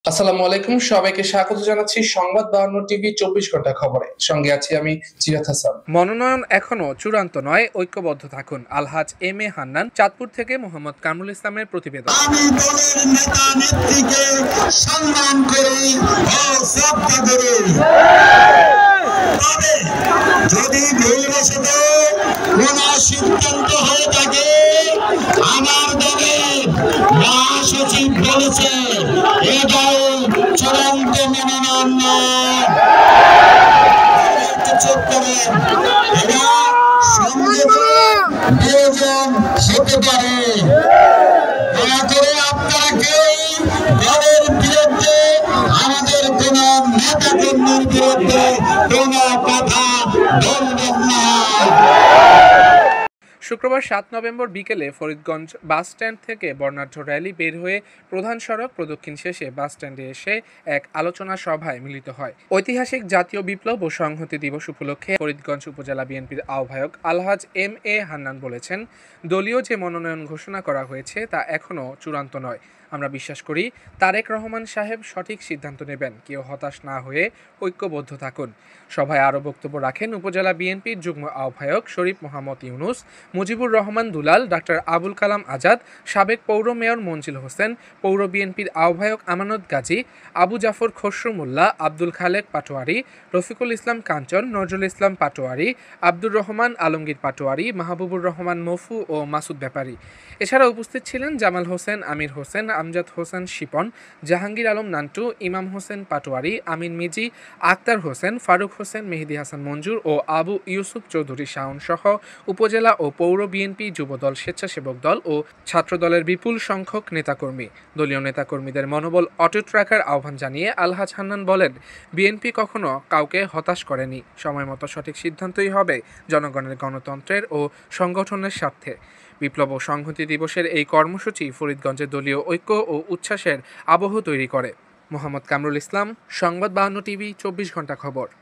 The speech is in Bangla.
আসসালামু আলাইকুম, সবাইকে স্বাগত জানাচ্ছি সংবাদ 52 টিভি 24 ঘন্টা খবরে। সঙ্গে আছি আমি জিয়াদ হাসান। মনোনয়ন এখনো চূড়ান্ত নয়, ঐক্যবদ্ধ থাকুন। আলহাজ এম এ হান্নান, চাঁদপুর থেকে মোহাম্মদ কামরুল ইসলামের প্রতিবেদন। আমি দলের নেতা নেত্রীকে সম্মান করি ও শ্রদ্ধা করি, তবে যদি ভুলবশত কোন সিদ্ধান্ত হয়ে থাকে, আমার দলের মহাসচিব বলেছে এটাই চূড়ান্ত মনোনয়ন নয়। চোখ করেন, এরা সংযোজন প্রয়োজন হতে পারে। দয়া করে আপনারা কেউ দলের বিরুদ্ধে, আমাদের কোন নেতা কর্মীর বিরুদ্ধে কোন কথা বলবেন না। শুক্রবার ৭ নভেম্বর বিকেলে ফরিদগঞ্জ বাস স্ট্যান্ড থেকে বর্ণাঢ্য র্যালি বের হয়ে প্রধান সড়ক প্রদক্ষিণ শেষে বাস স্ট্যান্ডে এসে এক আলোচনা সভায় মিলিত হয়। ঐতিহাসিক জাতীয় বিপ্লব ও সংহতি দিবস উপলক্ষে ফরিদগঞ্জ উপজেলা বিএনপির আহ্বায়ক আলহাজ এম এ হান্নান বলেছেন, দলীয় যে মনোনয়ন ঘোষণা করা হয়েছে তা এখনও চূড়ান্ত নয়। আমরা বিশ্বাস করি তারেক রহমান সাহেব সঠিক সিদ্ধান্ত নেবেন। কেউ হতাশ না হয়ে ঐক্যবদ্ধ থাকুন। সভায় আরও বক্তব্য রাখেন উপজেলা বিএনপির যুগ্ম আহ্বায়ক শরীফ মোহাম্মদ ইউনুস, মুজিবুর রহমান দুলাল, ডাক্তার আবুল কালাম আজাদ, সাবেক পৌর মেয়র মঞ্জিল হোসেন, পৌর বিএনপির আহ্বায়ক আমানত গাজী, আবু জাফর খসরু মোল্লা, আব্দুল খালেক পাটোয়ারি, রফিকুল ইসলাম কাঞ্চন, নজরুল ইসলাম পাটোয়ারি, আব্দুর রহমান আলমগীর পাটোয়ারি, মাহবুবুর রহমান মফু ও মাসুদ ব্যাপারী। এছাড়া উপস্থিত ছিলেন জামাল হোসেন, আমির হোসেন, আমজাদ হোসেন শিপন, জাহাঙ্গীর আলম নান্টু, ইমাম হোসেন পাটোয়ারি, আমিন মিজি, আক্তার হোসেন, ফারুক হোসেন, মেহেদী হাসান মঞ্জুর ও আবু ইউসুফ চৌধুরী শাওন সহ উপজেলা ও পৌর বিএনপি, যুবদল, স্বেচ্ছাসেবক দল ও ছাত্রদলের বিপুল সংখ্যক নেতাকর্মী। দলীয় নেতাকর্মীদের মনোবল অটুট রাখার আহ্বান জানিয়ে আলহাজ হান্নান বলেন, বিএনপি কখনো কাউকে হতাশ করেনি। সময়মতো সঠিক সিদ্ধান্তই হবে জনগণের গণতন্ত্রের ও সংগঠনের স্বার্থে। বিপ্লব ও সংহতি দিবসের এই কর্মসূচি ফরিদগঞ্জে দলীয় ঐক্য ও উচ্ছ্বাসের আবহ তৈরি করে। মোহাম্মদ কামরুল ইসলাম, সংবাদ 52 টিভি 24 ঘন্টা খবর।